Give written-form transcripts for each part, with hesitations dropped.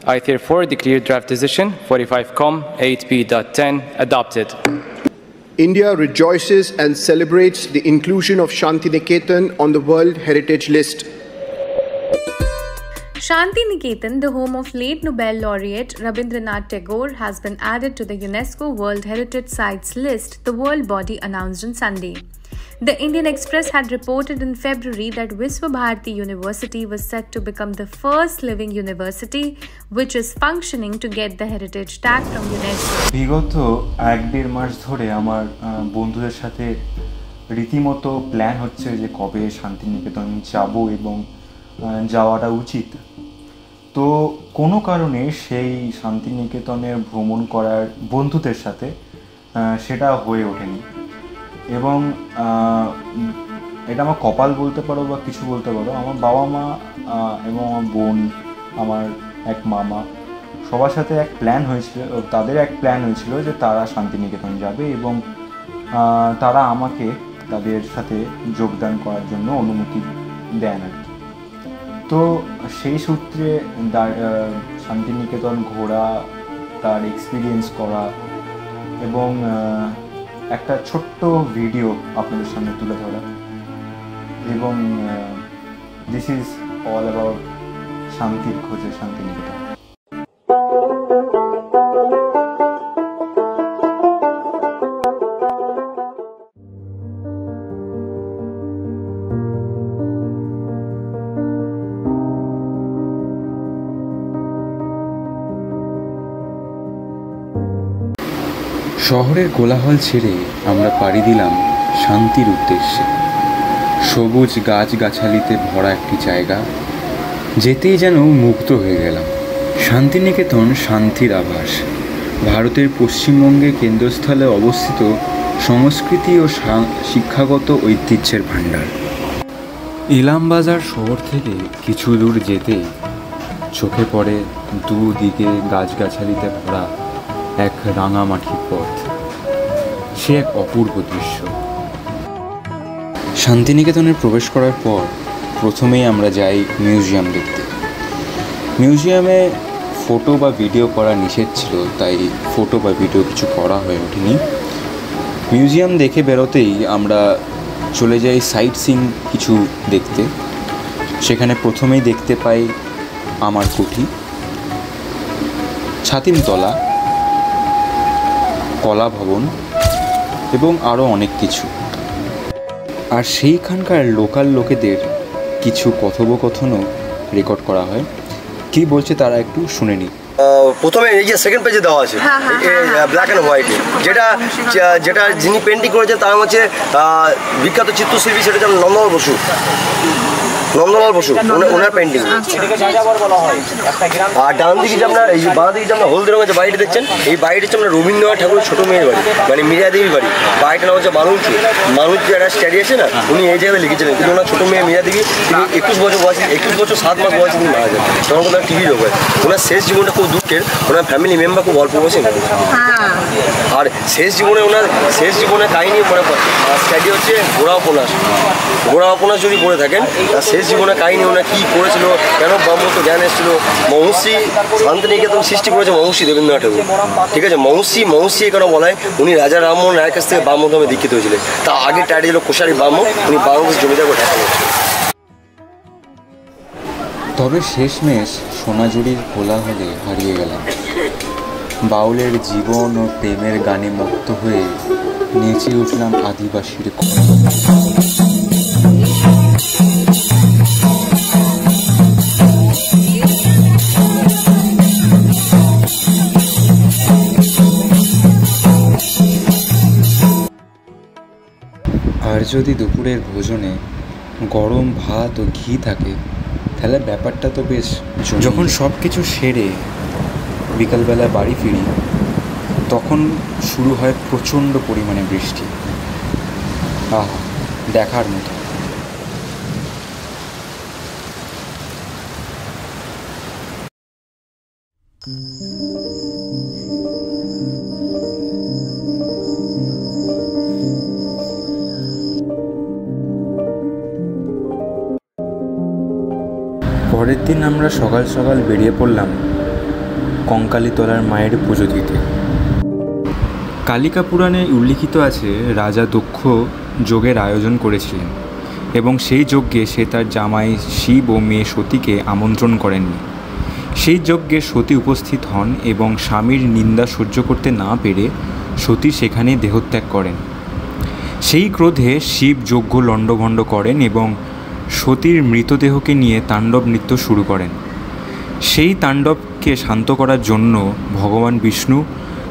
I therefore declare draft decision 45-8B.10 adopted. India rejoices and celebrates the inclusion of Shantiniketan on the World Heritage List. Shantiniketan, the home of late Nobel laureate Rabindranath Tagore, has been added to the UNESCO World Heritage Sites list, the world body announced on Sunday. The Indian Express had reported in February that Visva-Bharati University was set to become the first living university which is functioning to get the heritage tag from UNESCO. বিগত 1-1.5 মাস ধরে আমার বন্ধুদের সাথে রীতিমতো plan হচ্ছে যে কবে শান্তিনিকেতন যাব এবং যাওয়াটা উচিত। তো কোনো কারণে সেই শান্তিনিকেতনের ভ্রমণ করার বন্ধুদের সাথে সেটা হয়ে ওঠেনি এবং এটা আমার কপাল বলতে পারো বা কিছু বলতে পারো। আমার বাবা মা এবং আমার বোন, আমার এক মামা সবার সাথে এক প্ল্যান হয়েছিল, তাদের এক প্ল্যান হয়েছিল যে তারা শান্তিনিকেতন যাবে এবং তারা আমাকে তাদের সাথে যোগদান করার জন্য অনুমতি দেন আর কি। তো সেই সূত্রে শান্তিনিকেতন ঘোরা, তার এক্সপিরিয়েন্স করা এবং একটা ছোট্ট ভিডিও আপনাদের সামনে তুলে ধরা এবং দিস ইজ অল অ্যাবাউট শান্তির খোঁজে শান্তিনিকেতন। শহরের কোলাহল ছেড়ে আমরা পাড়ি দিলাম শান্তির উদ্দেশ্যে। সবুজ গাছগাছালিতে ভরা একটি জায়গা, যেতেই যেন মুগ্ধ হয়ে গেলাম। শান্তিনিকেতন শান্তির আভাস, ভারতের পশ্চিমবঙ্গের কেন্দ্রস্থলে অবস্থিত সংস্কৃতি ও শিক্ষাগত ঐতিহ্যের ভাণ্ডার। ইলামবাজার শহর থেকে কিছু দূর যেতেই চোখে পড়ে দুদিকে গাছগাছালিতে ভরা এক রাঙামাটির পথ। সে এক অপূর্ব দৃশ্য। শান্তিনিকেতনে প্রবেশ করার পর প্রথমেই আমরা যাই মিউজিয়াম দেখতে। মিউজিয়ামে ফটো বা ভিডিও করা নিষেধ ছিল, তাই ফটো বা ভিডিও কিছু করা হয়ে ওঠেনি। মিউজিয়াম দেখে বেরোতেই আমরা চলে যাই সাইট সিইং কিছু দেখতে। সেখানে প্রথমেই দেখতে পাই আমার কুঠি, ছাতিমতলা, কলা ভবন এবং আরও অনেক কিছু। আর সেইখানকার লোকাল লোকেদের কিছু কথোপকথনও রেকর্ড করা হয়। কি বলছে তারা একটু শুনে নিই। প্রথমে এই যে সেকেন্ড পেজে দেওয়া আছে ব্ল্যাক অ্যান্ড হোয়াইটে, যেটা যিনি পেন্টিং করেছেন তার হচ্ছে বিখ্যাত চিত্রশিল্পী, সেটা হচ্ছে নন্দলাল বসু। ওনার পেন্টিং। আর ডান দিকে যে আমরা এই বাঁ দিকে যে আমরা হলদি রঙের যে বাড়িটা দেখছেন, এই বাড়িটা হচ্ছে আমরা রবীন্দ্রনাথ ঠাকুরের ছোটো মেয়ের বাড়ি, মানে মীরা দেবীর বাড়ি। বাড়িটার নাম হচ্ছে মানুষী একটা স্ট্যাডি আছে না, উনি এই জায়গায় লিখেছিলেন। কিন্তু ওনার ছোটো মেয়ে মীরা দেবী, তিনি 21 বছর 7 মাস বয়সে তিনি মারা যান। তখন ওনার টিভি রোগ হয়। ওনার শেষ জীবনটা খুব দুঃখের। ওনার ফ্যামিলি মেম্বার খুব অল্প বয়সে মারা যায়। আর শেষ জীবনে কাহিনী মানে স্ট্যাডি হচ্ছে গোড়া উপন্যাস যদি পড়ে থাকেন, তার শেষ জীবনে কাহিনী ওনার কী করেছিল, কেন ব্রহ্মত্ব জ্ঞান এসেছিল। মহর্ষি শান্তিনিকেতন সৃষ্টি করেছে মহর্ষি দেবেন্দ্রনাথ ঠাকুর, ঠিক আছে। মহর্ষি এখানে বলায় উনি রাজা রামমোহন রায়ের কাছ থেকে ব্রাহ্ম ধর্মে দীক্ষিত হয়েছিলেন। তা আগে টাইটেল ছিল কোষারি ব্রাহ্ম, উনি বাংলাদেশ জমিদার করে টাকা করছেন। তবে শেষমেশ সোনাঝুরির কোলাহলে হারিয়ে গেলাম। বাউলের জীবন ও প্রেমের গানে মত্ত হয়ে নেচে উঠলাম আদিবাসীর কোলে। আর যদি দুপুরের ভোজনে গরম ভাত ও ঘি থাকে, তাহলে ব্যাপারটা তো বেশ। যখন সব কিছু সেরে বিকালবেলা বাড়ি ফিরি, তখন শুরু হয় প্রচণ্ড পরিমাণে বৃষ্টি। দেখার মতো। পরের দিন আমরা সকাল সকাল বেরিয়ে পড়লাম কঙ্কালীতলার মায়ের পুজো দিতে। কালিকা পুরাণে উল্লিখিত আছে রাজা দক্ষ যজ্ঞের আয়োজন করেছিলেন এবং সেই যজ্ঞে সে তার জামাই শিব ও মেয়ে সতীকে আমন্ত্রণ করেননি। সেই যজ্ঞে সতী উপস্থিত হন এবং স্বামীর নিন্দা সহ্য করতে না পেরে সতী সেখানে দেহত্যাগ করেন। সেই ক্রোধে শিব যজ্ঞ লণ্ডভণ্ড করেন এবং সতীর মৃতদেহকে নিয়ে তাণ্ডব নৃত্য শুরু করেন। সেই তাণ্ডবকে শান্ত করার জন্য ভগবান বিষ্ণু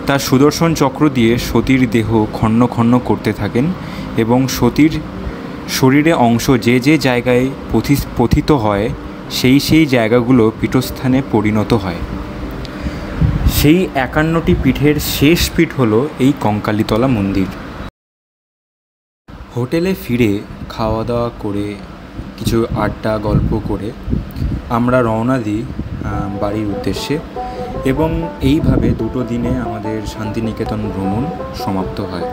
তার সুদর্শন চক্র দিয়ে সতীর দেহ খণ্ড খণ্ড করতে থাকেন এবং সতীর শরীরে অংশ যে যে জায়গায় পতিত হয় সেই জায়গাগুলো পীঠস্থানে পরিণত হয়। সেই 51টি পীঠের শেষ পীঠ হলো এই কঙ্কালীতলা মন্দির। হোটেলে ফিরে খাওয়া দাওয়া করে কিছু আড্ডা গল্প করে আমরা রওনা দিই বাড়ির উদ্দেশ্যে এবং এইভাবে 2 দিনে আমাদের শান্তিনিকেতন ভ্রমণ সমাপ্ত হয়।